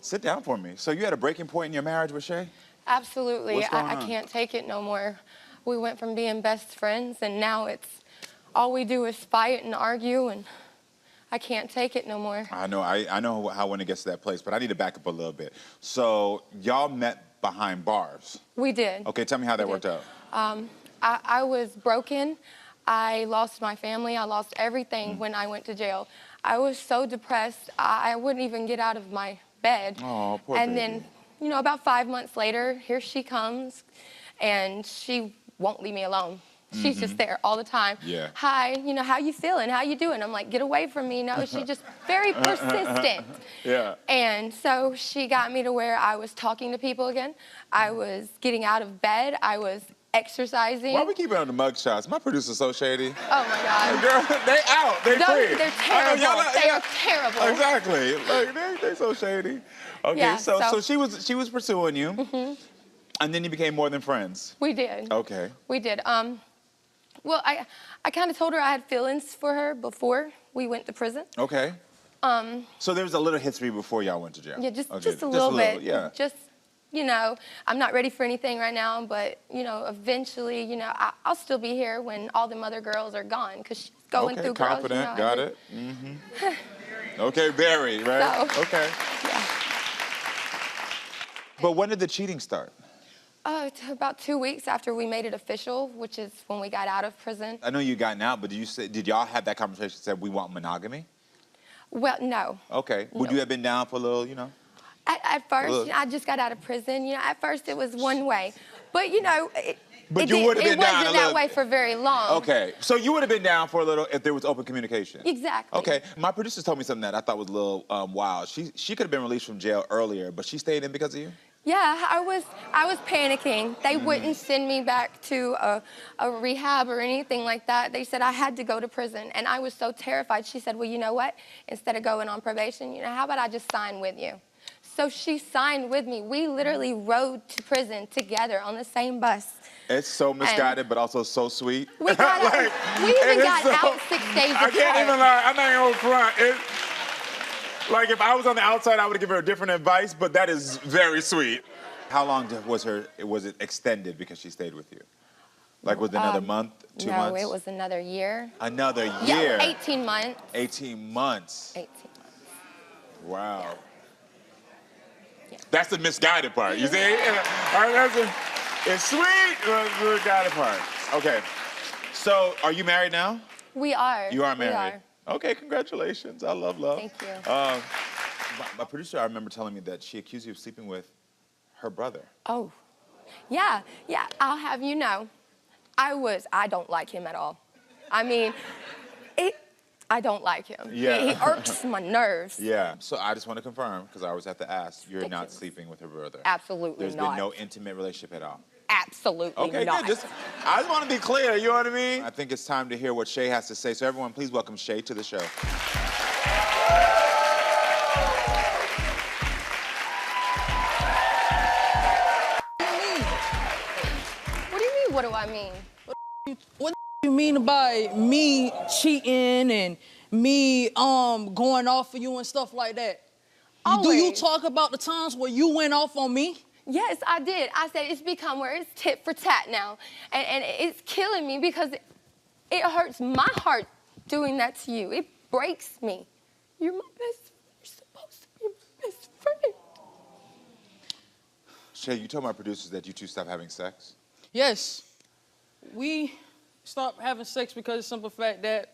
Sit down for me. So you had a breaking point in your marriage with Shay? Absolutely. What's going I on? can't take it no more. We went from being best friends, and now it's all we do is fight and argue, and I can't take it no more. I know how when it gets to that place, but I need to back up a little bit. So y'all met behind bars. We did. Okay, tell me how that worked out. I was broken. I lost my family. I lost everything when I went to jail. I was so depressed, I wouldn't even get out of my bed. Oh, poor And baby. then, you know, about 5 months later, here she comes, and she won't leave me alone. She's just there all the time. Yeah. Hi, you know, how you feeling? How you doing? I'm like, get away from me. No, she's just very persistent. Yeah. And so she got me to where I was talking to people again. I was getting out of bed. I was exercising. Why we keep it on the mug shots? My producer's so shady. Oh my God. Girl, they out. They free. They're I know, terrible. They are terrible. Exactly. Like they so shady. Okay, Yeah, so she was pursuing you, and then you became more than friends. We did. Okay. We did. Well, I kind of told her I had feelings for her before we went to prison. Okay. So there was a little history before y'all went to jail. Yeah, just Okay, a little bit. Yeah. Just, you know, I'm not ready for anything right now, but, you know, eventually, you know, I'll still be here when all them other girls are gone, because she's going through girls. Confident, You know, got it. Okay, very, right? So, okay. yeah. But when did the cheating start? About 2 weeks after we made it official, which is when we got out of prison. I know you gotten out, but did y'all have that conversation? Said we want monogamy? Well, no. Okay. Would you have been down for a little, you know? At first, you know, I just got out of prison. You know, at first it was one way, but you know, it But you would have been down a wasn't little. that way for very long. Okay. So you would have been down for a little if there was open communication. Exactly. Okay. My producer told me something that I thought was a little wild. She could have been released from jail earlier, but she stayed in because of you? Yeah, I was panicking. They wouldn't send me back to a rehab or anything like that. They said I had to go to prison, and I was so terrified. She said, well, you know what? Instead of going on probation, you know, how about I just sign with you? So she signed with me. We literally rode to prison together on the same bus. It's so misguided, but also so sweet. We got Like, we even it is got so- out 6 days apart. I can't even lie. I'm not even front. Like, if I was on the outside, I would give her a different advice, but that is very sweet. How long was it extended because she stayed with you? Like, was it another month, 2 months? No, it was another year. Another year? Yeah, 18 months. 18 months. 18 months. Wow. Yeah. That's the misguided part, you see? It's sweet, but the misguided part. Okay, so are you married now? We are. You are married? We are. Okay, congratulations. I love love. Thank you. My producer, I remember telling me that she accused you of sleeping with her brother. Oh, yeah. I'll have you know, I don't like him at all. I mean, I don't like him. Yeah. He irks my nerves. Yeah. So I just want to confirm, because I always have to ask, you're Thank not you. sleeping with her brother? Absolutely There's not. been no intimate relationship at all? Absolutely Okay, not. good. I just want to be clear, you know what I mean? I think it's time to hear what Shay has to say. So everyone, please welcome Shay to the show. What do you mean, what do I mean? What do you mean by me cheating and me going off for you and stuff like that? Do you Always. talk about the times where you went off on me? Yes, I did. I said it's become where it's tit for tat now. And it's killing me because it hurts my heart doing that to you. It breaks me. You're my best friend. You're supposed to be my best friend. Shay, you told my producers that you two stopped having sex? Yes. We stopped having sex because of the simple fact that,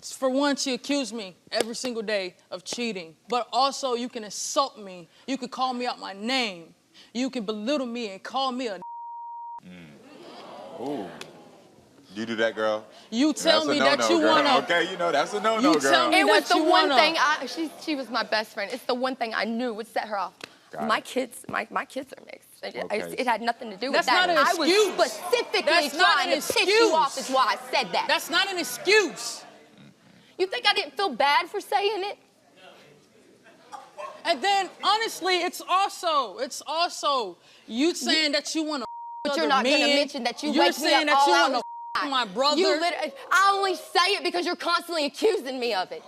for one, she accused me every single day of cheating. But also, you can insult me. You can call me out my name. You can belittle me and call me a Ooh. You do that, girl? You tell That's a me that no-no, you girl. wanna... Okay, you know, that's a no-no, You girl. tell me It was that the you one wanna- thing she was my best friend. It's the one thing I knew would set her off. Got My it. kids are mixed. Okay. It had nothing to do with That's that. not an I was excuse. specifically That's not trying an to piss you off is excuse. why I said that. That's not an excuse. You think I didn't feel bad for saying it? And then, honestly, it's also you saying that you want to But you're not going to mention that you You're wake me saying up that all you out want of to my brother. I only say it because you're constantly accusing me of it.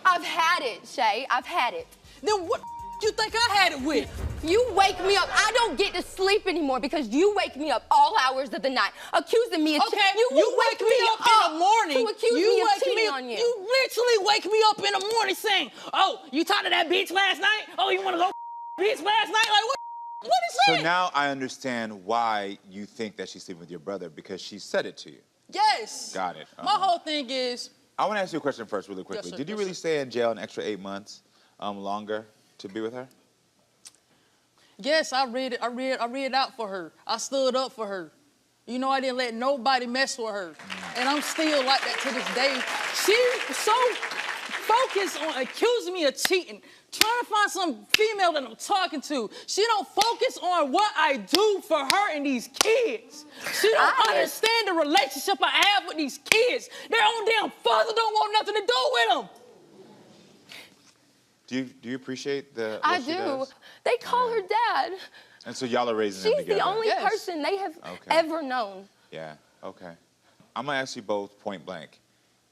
I've had it, Shay. I've had it. Then what you think I had it with? You wake me up. I don't get to sleep anymore because you wake me up all hours of the night, accusing me of Okay, cheating. you wake me up in the morning. To accuse me of cheating on you. You literally wake me up in the morning saying, "Oh, you talked to that bitch last night? Oh, you want to go bitch last night? Like what? What is that?" So now I understand why you think that she's sleeping with your brother, because she said it to you. Yes. Got it. My whole thing is. I want to ask you a question first, really quickly. Yes, sir. Did you Yes, really sir. stay in jail an extra 8 months longer to be with her? Yes, I read it out for her. I stood up for her. You know, I didn't let nobody mess with her. And I'm still like that to this day. She's so focused on accusing me of cheating, trying to find some female that I'm talking to. She don't focus on what I do for her and these kids. She don't understand the relationship I have with these kids. Their own damn father don't want nothing to do with them. Do you appreciate the? I what she do. does? They call her dad. And so y'all are raising them She's together. the only Yes. person they have Okay. ever known. Yeah. Okay. I'm gonna ask you both point blank.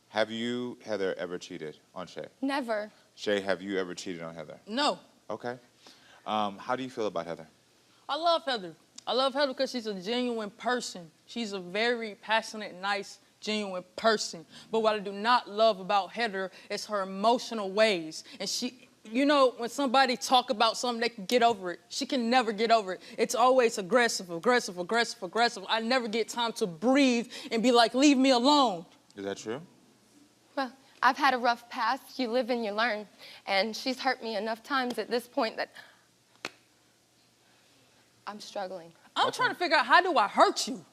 Have you, Heather, ever cheated on Shay? Never. Shay, have you ever cheated on Heather? No. Okay. How do you feel about Heather? I love Heather. I love Heather because she's a genuine person. She's a very passionate, nice, genuine person. But what I do not love about Heather is her emotional ways. And she, you know, when somebody talk about something, they can get over it. She can never get over it. It's always aggressive, aggressive, aggressive, aggressive. I never get time to breathe and be like, leave me alone. Is that true? Well, I've had a rough past. You live and you learn. And she's hurt me enough times at this point that I'm struggling. I'm trying to figure out, how do I hurt you?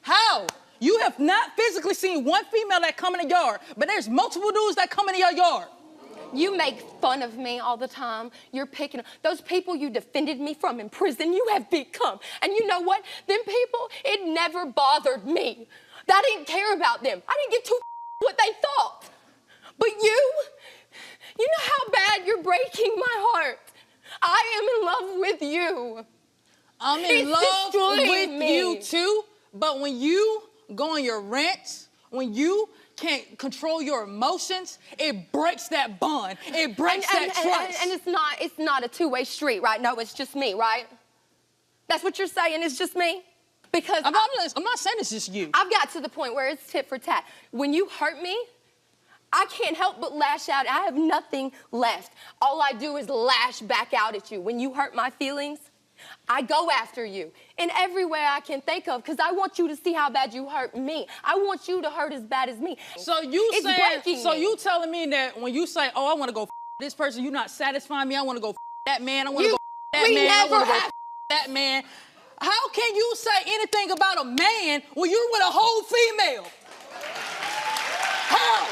How? You have not physically seen one female that come in the yard, but there's multiple dudes that come into your yard. You make fun of me all the time. You're picking those people you defended me from in prison. You have become. And you know what? Them people, it never bothered me. I didn't care about them. I didn't get to what they thought. But you know how bad you're breaking my heart. I am in love with you. I'm in It's love with destroying me. you too, but when you go on your rants, when you can't control your emotions, it breaks that bond. It breaks that trust. And it's not a two-way street, right? No, it's just me, right? That's what you're saying, it's just me? Because I'm not saying it's just you. I've got to the point where it's tit for tat. When you hurt me, I can't help but lash out. I have nothing left. All I do is lash back out at you. When you hurt my feelings, I go after you in every way I can think of because I want you to see how bad you hurt me. I want you to hurt as bad as me. So you It's saying, breaking so me. you telling me that when you say, oh, I want to go this person, you're not satisfying me, I want to go that man, I want to go that we man, I never want to go have- that man. How can you say anything about a man when you're with a whole female? How?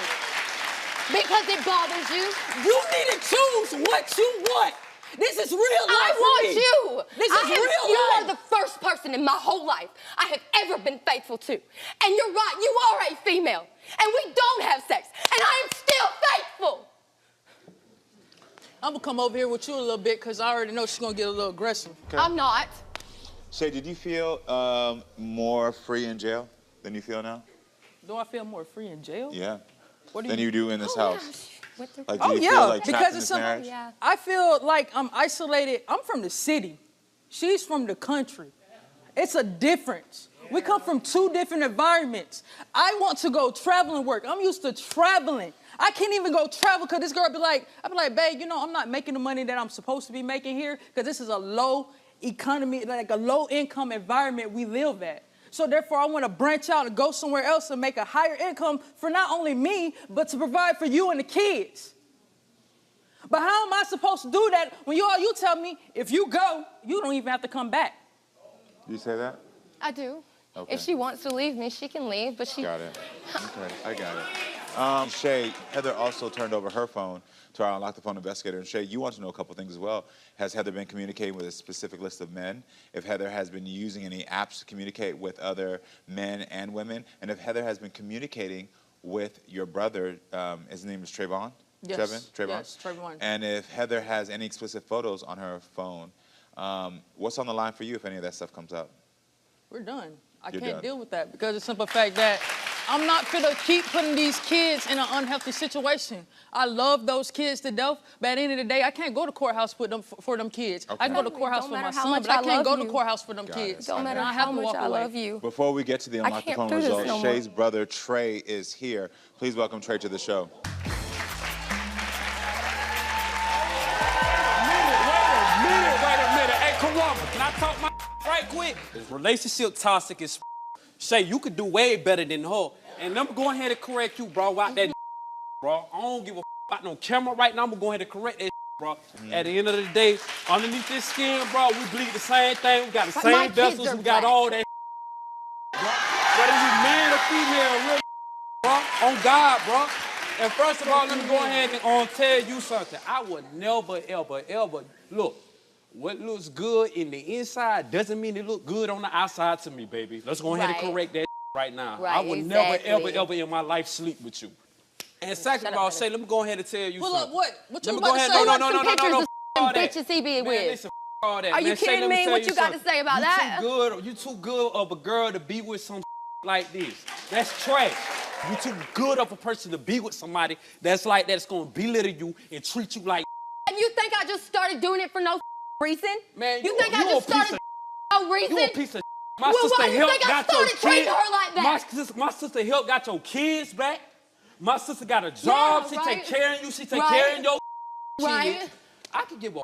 Because it bothers you. You need to choose what you want. This is real life I for want me. you. This is real life. You are the first person in my whole life I have ever been faithful to. And you're right, you are a female. And we don't have sex. And I am still faithful. I'm going to come over here with you a little bit because I already know she's going to get a little aggressive. Okay. I'm not. Shay, did you feel more free in jail than you feel now? Do I feel more free in jail? Yeah. What do Than you do in this Oh, house. gosh. What the- Like, do Oh, you yeah, feel like trapped because in it's this something. marriage? Yeah. I feel like I'm isolated. I'm from the city. She's from the country. It's a difference. We come from two different environments. I want to go travel and work. I'm used to traveling. I can't even go travel because this girl be like, babe, you know, I'm not making the money that I'm supposed to be making here because this is a low economy, like a low income environment we live at. So therefore, I want to branch out and go somewhere else and make a higher income for not only me, but to provide for you and the kids. But how am I supposed to do that when you tell me if you go, you don't even have to come back? Do you say that? I do. Okay. If she wants to leave me, she can leave, but she... Got it. Okay, I got it. Shay, Heather also turned over her phone to our Unlock the Phone investigator. And Shay, you want to know a couple things as well. Has Heather been communicating with a specific list of men? If Heather has been using any apps to communicate with other men and women? And if Heather has been communicating with your brother, his name is Trayvon? Yes. Trayvon? Yes, Trayvon. And if Heather has any explicit photos on her phone, what's on the line for you if any of that stuff comes up? We're done. I You're can't done. deal with that because of the simple fact that I'm not gonna keep putting these kids in an unhealthy situation. I love those kids to death, but at the end of the day, I can't go to courthouse for them kids. Okay. I can go to courthouse Don't for my matter how son, much but I I can't go love to you. courthouse for them Got kids. it. Don't matter And I how have to much walk I away. love you. Before we get to the Unlock the can't Phone do this results, no more. Shay's brother Trey is here. Please welcome Trey to the show. Wait a minute. Hey, Karamo, can I talk my right quick? Relationship toxic is Shay, you could do way better than her. And I'm gonna go ahead and correct you, bro, about that bro. I don't give a about no camera right now. I'm gonna go ahead and correct that bro. At the end of the day, underneath this skin, bro, we bleed the same thing. We got the But my same kids vessels. are We got black. all that bro. Whether you man or female, real bro, on God, bro. And first of all, let me go ahead and tell you something. I would never, ever, look, what looks good in the inside doesn't mean it look good on the outside to me, baby. Let's go ahead and Right. correct that right now. Right, I would exactly. never, ever in my life sleep with you. And second of all, Shay, let me go ahead and tell you Pull something. up what? What you Let me about go to ahead. say? No, What no, some no, no, no, no. pictures of All that. bitches he be Man, with. listen, all that. Are you Man, Shay, kidding let me? tell What you got to something. say about that? You too good of a girl to be with some like this. That's trash. You too good of a person to be with somebody that's like that's gonna belittle you and treat you like. And you think I just started doing it for no reason? Man, you think I you just a piece started of no reason? You a piece of My Well, sister why do you helped think I got your started treating kids. her like that? My sister helped got your kids back. My sister got a job. Yeah, She right. take care of you. She take Right. care of your Right? kids. I can give a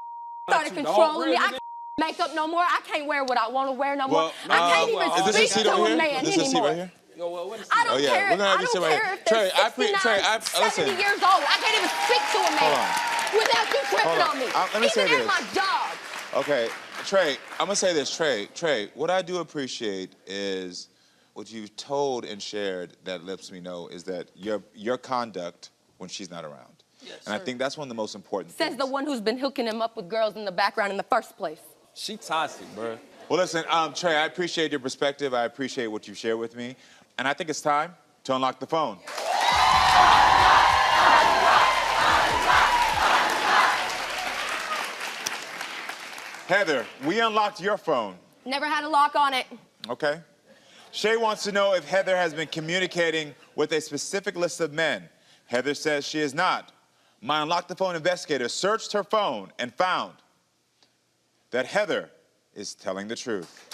Started about you, dog. controlling me. Real I nigga. can't make up no more. I can't wear what I want to wear no more. Well, I can't even is this a speak seat to over a here? man This is a seat anymore. right here? Yo, well, what is I don't Oh, yeah, care. we're gonna have I you sit don't right care here. if they're Trey, 69, 70 listen. years old. I can't even speak to a man without you tripping Hold on. on me. Let me say Even at this. my job. Okay, Trey, I'm gonna say this, Trey, what I do appreciate is what you've told and shared that lets me know is that your conduct when she's not around. Yes, and I sir. think that's one of the most important Says things. the one who's been hooking him up with girls in the background in the first place. She toxic, bro. Well, listen, Trey, I appreciate your perspective. I appreciate what you shared with me. And I think it's time to unlock the phone. Heather, we unlocked your phone, Never had a lock on it. okay? Shay wants to know if Heather has been communicating with a specific list of men. Heather says she is not. My Unlock the Phone investigator searched her phone and found that Heather is telling the truth.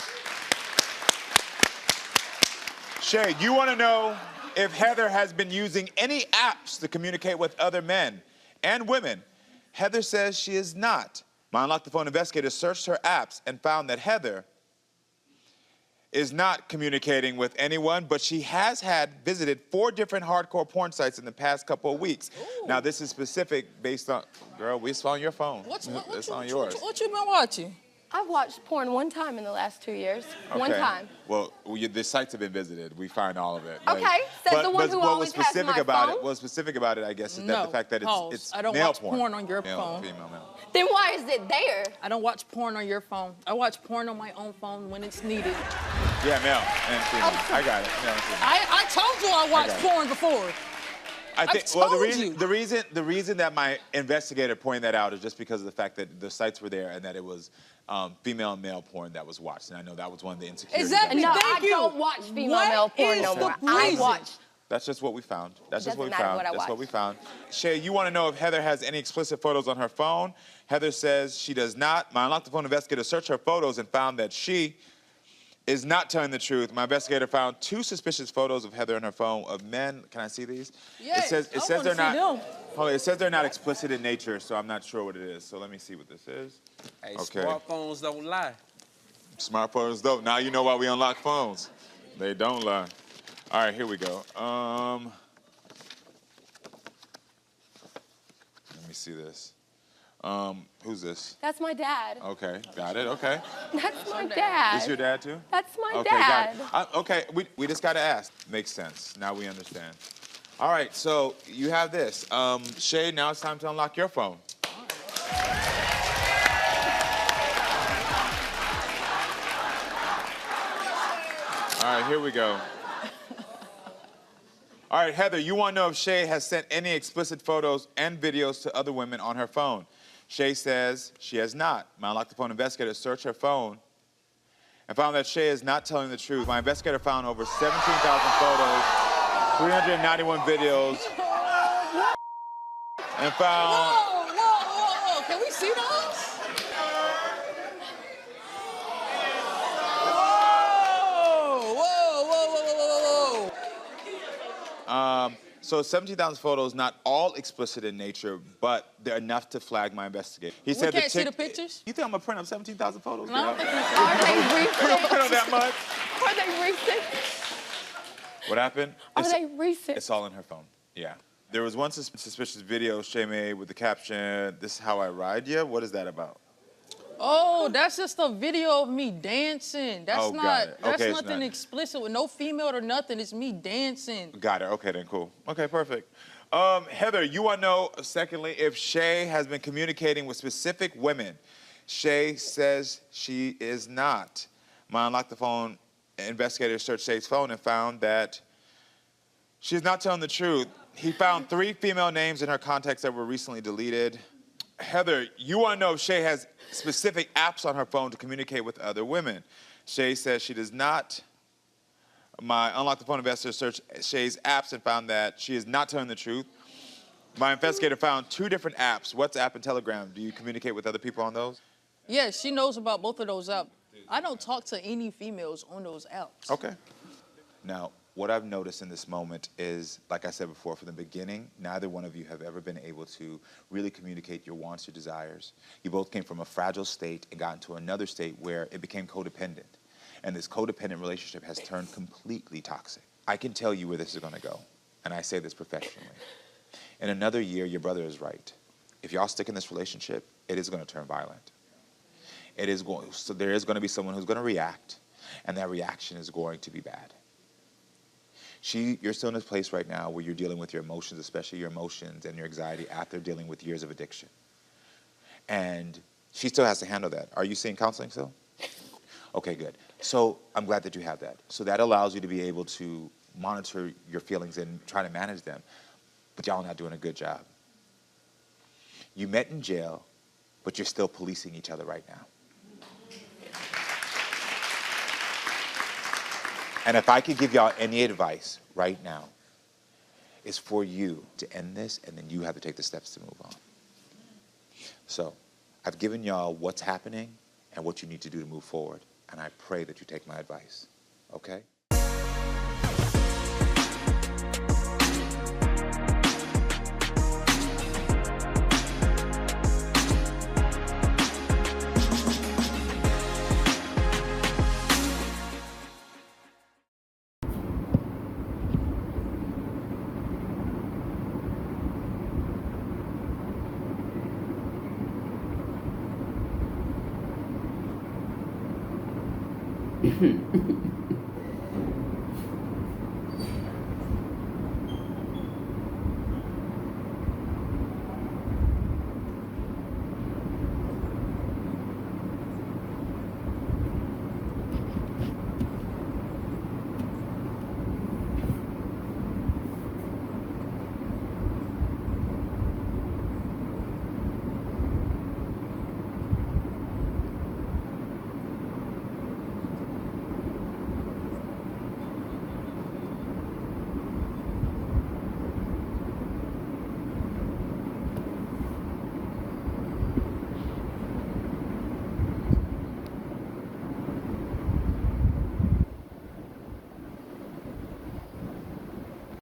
Shay, you want to know if Heather has been using any apps to communicate with other men and women. Heather says she is not. My Unlock the Phone investigator searched her apps and found that Heather is not communicating with anyone, but she has visited 4 different hardcore porn sites in the past couple of weeks. Ooh. Now, this is specific based on, girl, it's on your phone. It's on yours. What you been watching? I've watched porn one time in the last 2 years. One time. Well, the sites have been visited. We find all of it. Okay, says the one who what always was has specific my about phone? it? What's specific about it, I guess, is that No, the fact that pause. it's I don't male watch porn on your male, phone. Female, male. Then why is it there? I don't watch porn on your phone. I watch porn on my own phone when it's needed. Yeah, male and female. I got it. Male and female. I told you I watched got it. porn before. I think. I Well, told you. the reason that my investigator pointed that out is just because of the fact that the sites were there and that it was female and male porn that was watched, and I know that was one of the insecurities. Exactly. No, Thank I you. don't watch female What male porn is no the more. I reason? watch. That's just what we found. That's just what we Doesn't matter found. what I That's what watch. we found. Shay, you want to know if Heather has any explicit photos on her phone? Heather says she does not. My Unlock the Phone investigator searched her photos and found that she is not telling the truth. My investigator found 2 suspicious photos of Heather on her phone of men. Can I see these? Yes, it I says wanna they're see not. them. Hold on, it says they're not explicit in nature, so I'm not sure what it is. So let me see what this is. Hey, Okay. smartphones don't lie. Smartphones don't. Now you know why we unlock phones. They don't lie. All right, here we go. Let me see this. Who's this? That's my dad. Okay, got it. Okay. That's my dad. Is your dad too? That's my Okay, dad. got it. Okay, we just gotta ask. Makes sense. Now we understand. All right, so you have this. Shay, now it's time to unlock your phone. All right, here we go. All right, Heather, you want to know if Shay has sent any explicit photos and videos to other women on her phone. Shay says she has not. My Unlock the Phone investigator searched her phone and found that Shay is not telling the truth. My investigator found over 17,000 photos 391 videos and found. Whoa. Can we see those? Whoa. So 17,000 photos, not all explicit in nature, but they're enough to flag my investigation. He said can't the see chick, the pictures? You think I'm gonna print up 17,000 photos? No, I don't girl? think we Are they We don't print up recent? that much. Are they recent? What happened? Are they recent? It's all in her phone. Yeah. There was one suspicious video Shay made with the caption, "This is how I ride ya." What is that about? Oh, that's just a video of me dancing. That's Oh, got not. it. That's Okay, it's nothing not- explicit with no female or nothing. It's me dancing. Got it. Okay, then cool. Okay, perfect. Heather, you want to know, secondly, if Shay has been communicating with specific women. Shay says she is not. My Unlock the Phone investigator searched Shay's phone and found that she's not telling the truth. He found 3 female names in her contacts that were recently deleted. Heather, you want to know if Shay has specific apps on her phone to communicate with other women. Shay says she does not. My Unlock the Phone investigator searched Shay's apps and found that she is not telling the truth. My investigator found 2 different apps, WhatsApp and Telegram. Do you communicate with other people on those? Yeah, she knows about both of those apps. I don't talk to any females on those apps. Okay. Now, what I've noticed in this moment is, like I said before, from the beginning, neither one of you have ever been able to really communicate your wants, your desires. You both came from a fragile state and got into another state where it became codependent. And this codependent relationship has turned completely toxic. I can tell you where this is going to go, and I say this professionally. In another year, your brother is right. If y'all stick in this relationship, it is going to turn violent. So there is going to be someone who's going to react, and that reaction is going to be bad. You're still in this place right now where you're dealing with your emotions, especially your emotions and your anxiety after dealing with years of addiction. And she still has to handle that. Are you seeing counseling still? Okay, good. So I'm glad that you have that. So that allows you to be able to monitor your feelings and try to manage them. But y'all are not doing a good job. You met in jail, but you're still policing each other right now. And if I could give y'all any advice right now, it's for you to end this, and then you have to take the steps to move on. So I've given y'all what's happening and what you need to do to move forward. And I pray that you take my advice, okay?